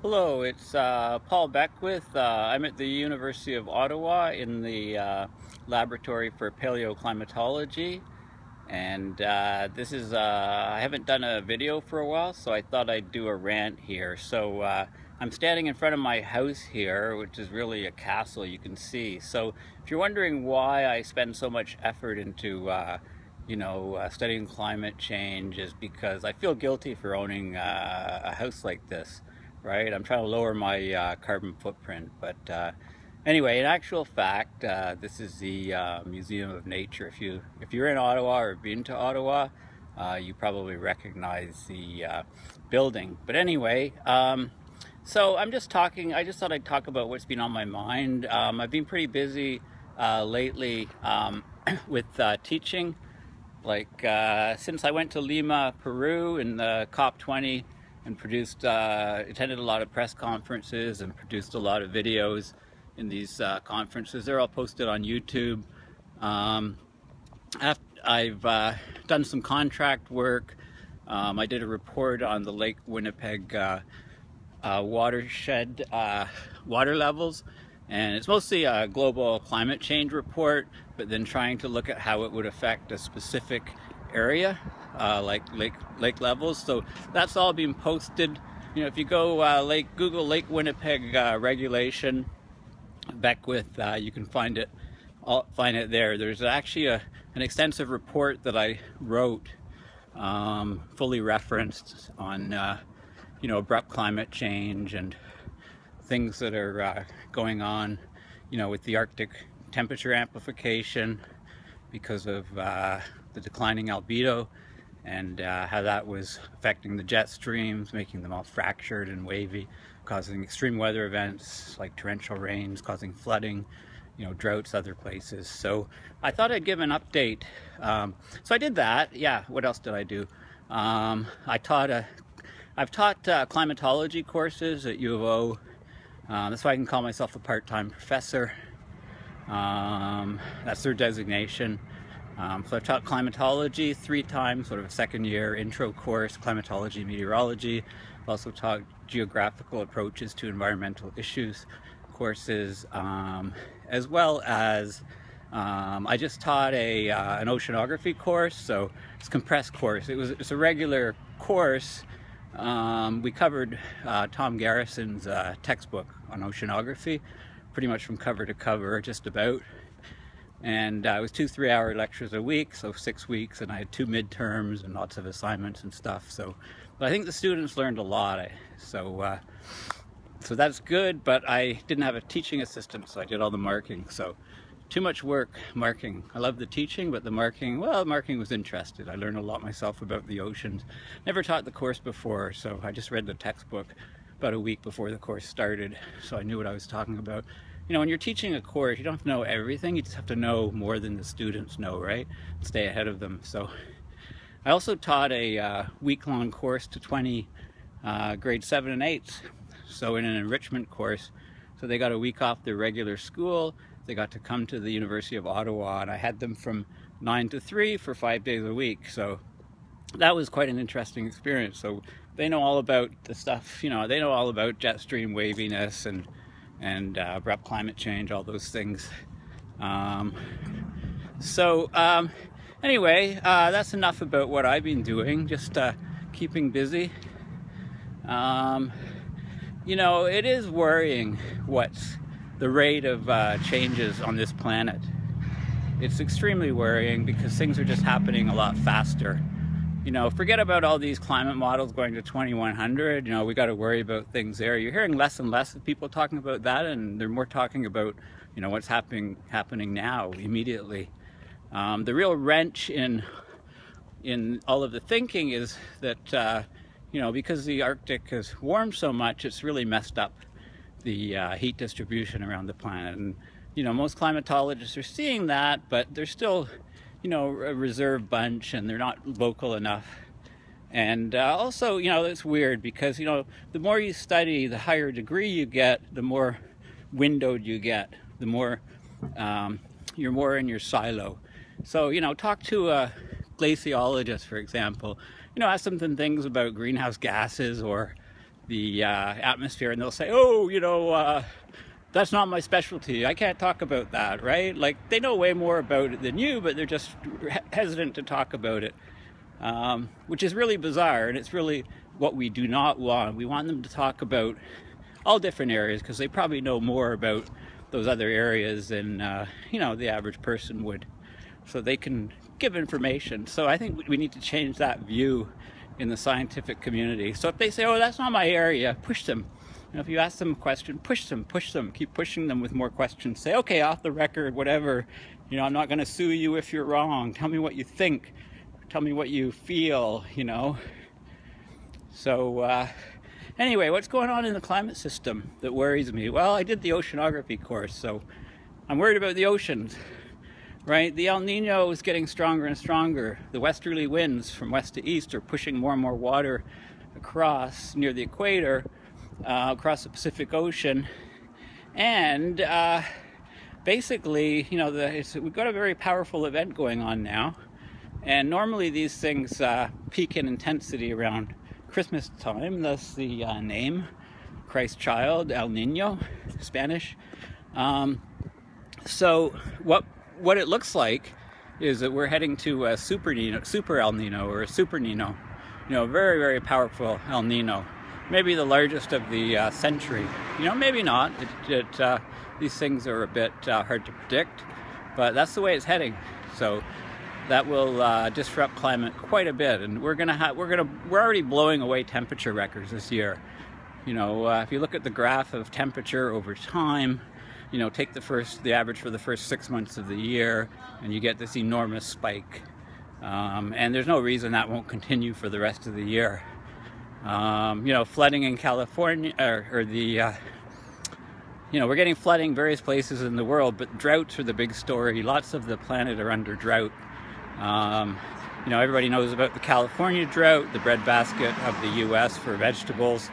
Hello, it's Paul Beckwith. I'm at the University of Ottawa in the laboratory for paleoclimatology, and this is I haven't done a video for a while, so I thought I'd do a rant here. So I'm standing in front of my house here, which is really a castle, you can see. So if you're wondering why I spend so much effort into studying climate change, is because I feel guilty for owning a house like this. Right, I'm trying to lower my carbon footprint, but anyway, in actual fact, this is the Museum of Nature. If you're in Ottawa or been to Ottawa, you probably recognize the building. But anyway, so I just thought I'd talk about what's been on my mind. I've been pretty busy lately with teaching. Like since I went to Lima, Peru in the COP20 and attended a lot of press conferences and produced a lot of videos in these conferences. They're all posted on YouTube. I've done some contract work. I did a report on the Lake Winnipeg watershed water levels, and it's mostly a global climate change report, but then trying to look at how it would affect a specific area, like lake levels. So that's all being posted. You know, if you go Google Lake Winnipeg regulation Beckwith, you can find it there. There's actually an extensive report that I wrote, fully referenced on abrupt climate change and things that are going on, with the Arctic temperature amplification because of the declining albedo, and how that was affecting the jet streams, making them all fractured and wavy, causing extreme weather events like torrential rains, causing flooding, droughts other places. So I thought I'd give an update. So I did that. Yeah, what else did I do? I've taught climatology courses at U of O. That's why I can call myself a part-time professor. That's their designation. So I've taught climatology 3 times, sort of a second year intro course, climatology, meteorology. I've also taught geographical approaches to environmental issues courses, as well as I just taught an oceanography course. So it's a compressed course. It's a regular course. We covered Tom Garrison's textbook on oceanography, pretty much from cover to cover, just about. And it was 2 3-hour lectures a week, so 6 weeks, and I had 2 midterms and lots of assignments and stuff. But I think the students learned a lot. So that's good. But I didn't have a teaching assistant, so I did all the marking. So too much work marking. I love the teaching, but the marking was interested. I learned a lot myself about the oceans. Never taught the course before, so I just read the textbook about a week before the course started, so I knew what I was talking about. When you're teaching a course, you don't have to know everything. You just have to know more than the students know, right? Stay ahead of them. So I also taught a week-long course to 20 grade 7 and 8s. So in an enrichment course. So they got a week off their regular school. They got to come to the University of Ottawa, and I had them from 9 to 3 for 5 days a week. So that was quite an interesting experience. So they know all about the stuff, they know all about jet stream waviness and abrupt climate change, all those things. Anyway, that's enough about what I've been doing, just keeping busy. It is worrying what's the rate of changes on this planet. It's extremely worrying because things are just happening a lot faster. Forget about all these climate models going to 2100. We got to worry about things there. You're hearing less and less of people talking about that, and they're more talking about, what's happening now, immediately. The real wrench in all of the thinking is that, because the Arctic has warmed so much, it's really messed up the heat distribution around the planet. And, most climatologists are seeing that, but they're still a reserve bunch, and they're not vocal enough. And also, it's weird because, the more you study, the higher degree you get, the more windowed you get, the more you're more in your silo. So, talk to a glaciologist, for example, ask them things about greenhouse gases or the atmosphere, and they'll say, oh, you know, that's not my specialty, I can't talk about that, right? Like, they know way more about it than you, but they're just hesitant to talk about it, which is really bizarre, and it's really what we do not want. We want them to talk about all different areas, because they probably know more about those other areas than you know, the average person would, so they can give information. So I think we need to change that view in the scientific community. So if they say, oh, that's not my area, push them. You know, if you ask them a question, push them, keep pushing them with more questions. Say, okay, off the record, whatever, you know, I'm not going to sue you if you're wrong. Tell me what you think, tell me what you feel, you know. So anyway, what's going on in the climate system that worries me? Well, I did the oceanography course, so I'm worried about the oceans, right? The El Nino is getting stronger and stronger. The westerly winds from west to east are pushing more and more water across near the equator, across the Pacific Ocean. And basically, you know, we've got a very powerful event going on now. And normally these things peak in intensity around Christmas time, thus the name, Christ child, El Nino, Spanish. So what it looks like is that we're heading to a super El Nino, or a super Nino. You know, very, very powerful El Nino. Maybe the largest of the century. You know, maybe not. These things are a bit hard to predict, but that's the way it's heading. So that will disrupt climate quite a bit, and we're already blowing away temperature records this year. You know, if you look at the graph of temperature over time, you know, take the average for the first 6 months of the year, and you get this enormous spike. And there's no reason that won't continue for the rest of the year. You know, flooding in California, you know, we're getting flooding various places in the world, but droughts are the big story. Lots of the planet are under drought. You know, everybody knows about the California drought, the breadbasket of the US for vegetables.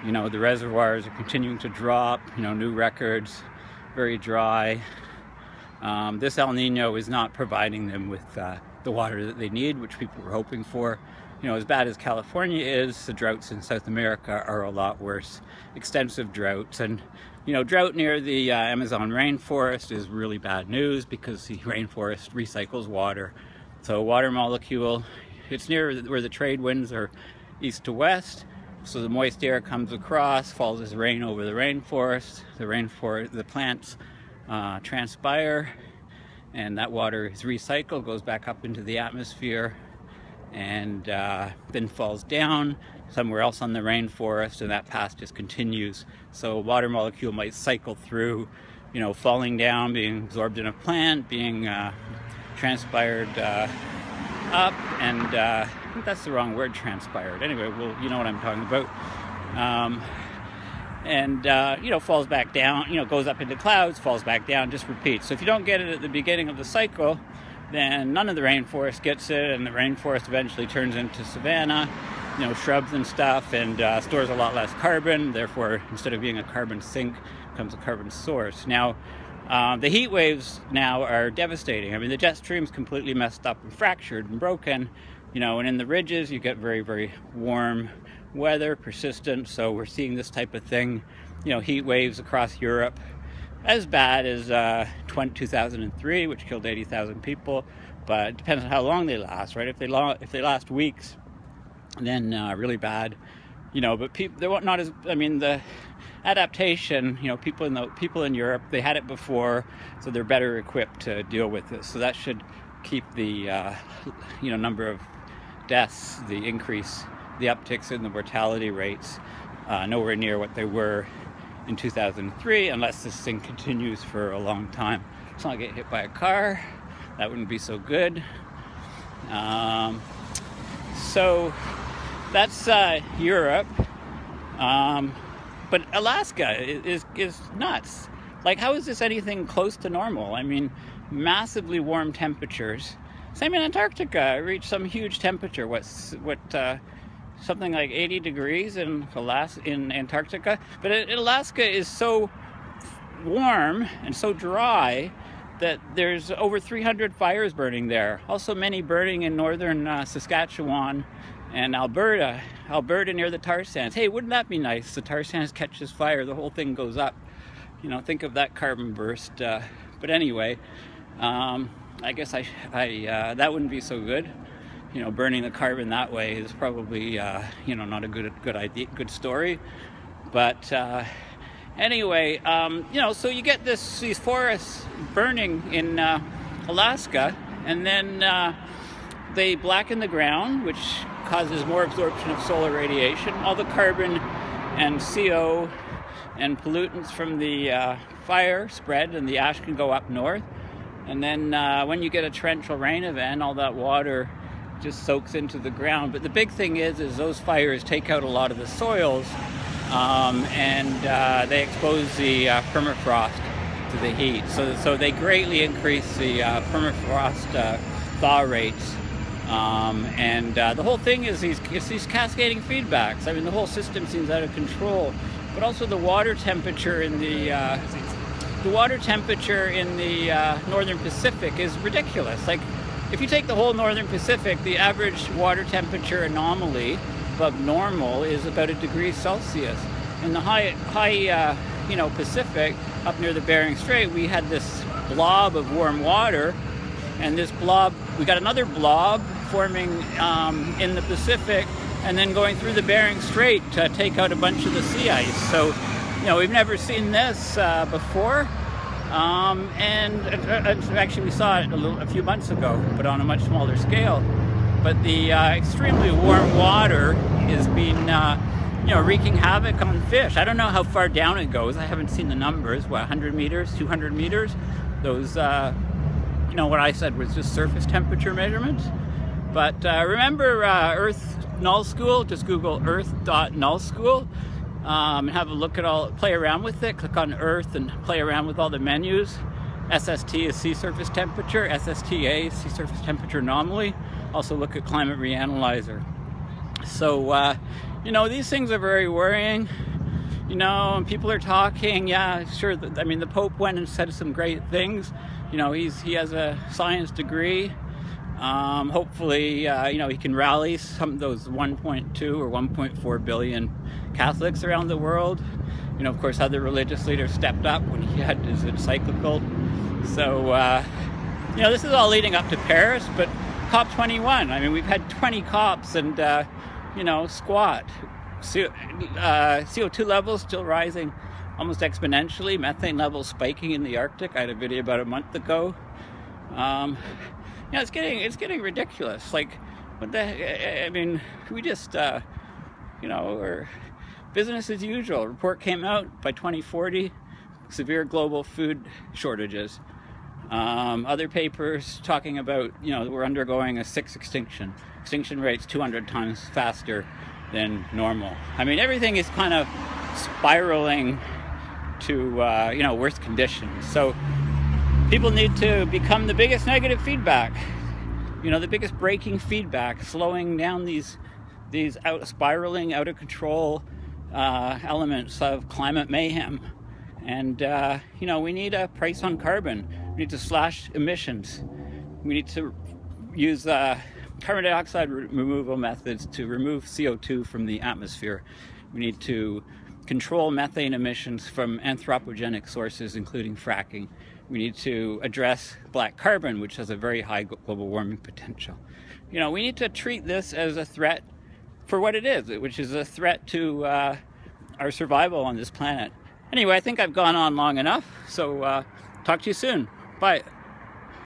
You know, the reservoirs are continuing to drop, you know, new records, very dry. This El Nino is not providing them with the water that they need, which people were hoping for. You know, as bad as California is, the droughts in South America are a lot worse. Extensive droughts, and you know, drought near the Amazon rainforest is really bad news, because the rainforest recycles water. So water molecule, it's near where the trade winds are east to west, so the moist air comes across, falls as rain over the rainforest. The plants transpire, and that water is recycled, goes back up into the atmosphere, and then falls down somewhere else on the rainforest, and that path just continues. So a water molecule might cycle through, you know, falling down, being absorbed in a plant, being transpired up, and I think that's the wrong word, transpired. Anyway, well, you know what I'm talking about. You know, falls back down, you know, goes up into clouds, falls back down, just repeats. So if you don't get it at the beginning of the cycle, then none of the rainforest gets it, and the rainforest eventually turns into savanna, you know, shrubs and stuff, and stores a lot less carbon. Therefore, instead of being a carbon sink, becomes a carbon source. Now, the heat waves now are devastating. I mean, the jet stream's completely messed up and fractured and broken, you know, and in the ridges you get very, very warm weather, persistent. So we're seeing this type of thing, you know, heat waves across Europe, as bad as 2003, which killed 80,000 people, but it depends on how long they last, right? If they last weeks, then really bad, you know. But they're not as, I mean, the adaptation, you know, people in Europe, they had it before, so they're better equipped to deal with this. So that should keep the you know, number of deaths, the increase, the upticks in the mortality rates nowhere near what they were in 2003, unless this thing continues for a long time. Let's not get hit by a car. That wouldn't be so good. So that's Europe. But Alaska is nuts. Like, how is this anything close to normal? I mean, massively warm temperatures. Same in Antarctica. It reached some huge temperature. Something like 80 degrees in Antarctica. But Alaska is so warm and so dry that there's over 300 fires burning there. Also many burning in northern Saskatchewan And Alberta near the tar sands. Hey, wouldn't that be nice? The tar sands catches fire, the whole thing goes up. You know, think of that carbon burst. But anyway, I guess that wouldn't be so good. You know, burning the carbon that way is probably you know, not a good idea, good story. But anyway, you know, so you get these forests burning in Alaska, and then they blacken the ground, which causes more absorption of solar radiation. All the carbon and CO and pollutants from the fire spread, and the ash can go up north. And then when you get a torrential rain event, all that water just soaks into the ground. But the big thing is those fires take out a lot of the soils, and they expose the permafrost to the heat. So they greatly increase the permafrost thaw rates. And the whole thing is these cascading feedbacks. I mean, the whole system seems out of control. But also the water temperature in the northern Pacific is ridiculous. Like, if you take the whole northern Pacific, the average water temperature anomaly above normal is about 1 degree Celsius. In the high you know, Pacific, up near the Bering Strait, we had this blob of warm water, and this blob, we got another blob forming in the Pacific, and then going through the Bering Strait to take out a bunch of the sea ice. So, you know, we've never seen this before. And actually we saw it a few months ago, but on a much smaller scale. But the extremely warm water is being, you know, wreaking havoc on fish. I don't know how far down it goes. I haven't seen the numbers. What, 100 meters, 200 meters? Those, you know, what I said was just surface temperature measurements. But remember Earth Null School? Just Google earth.null school. And have a look at play around with it. Click on Earth and play around with all the menus. SST is sea surface temperature. SSTA is sea surface temperature anomaly. Also look at climate reanalyzer. So, you know, these things are very worrying. You know, and people are talking, yeah, sure. I mean, the Pope went and said some great things. You know, he has a science degree. Hopefully, you know, he can rally some of those 1.2 or 1.4 billion Catholics around the world. You know, of course, other religious leaders stepped up when he had his encyclical. So, you know, this is all leading up to Paris, but COP21, I mean, we've had 20 COPs and, you know, squat. CO2 levels still rising almost exponentially. Methane levels spiking in the Arctic. I had a video about a month ago. Yeah, it's getting ridiculous. Like, what the? I mean, we just, you know, we're business as usual. Report came out by 2040, severe global food shortages. Other papers talking about, you know, we're undergoing a 6th extinction. Extinction rates 200 times faster than normal. I mean, everything is kind of spiraling to, you know, worse conditions. So people need to become the biggest negative feedback, you know, the biggest breaking feedback, slowing down these spiraling out of control elements of climate mayhem. And, you know, we need a price on carbon. We need to slash emissions. We need to use carbon dioxide removal methods to remove CO2 from the atmosphere. We need to control methane emissions from anthropogenic sources, including fracking. We need to address black carbon, which has a very high global warming potential. You know, we need to treat this as a threat for what it is, which is a threat to our survival on this planet. Anyway, I think I've gone on long enough, so talk to you soon. Bye.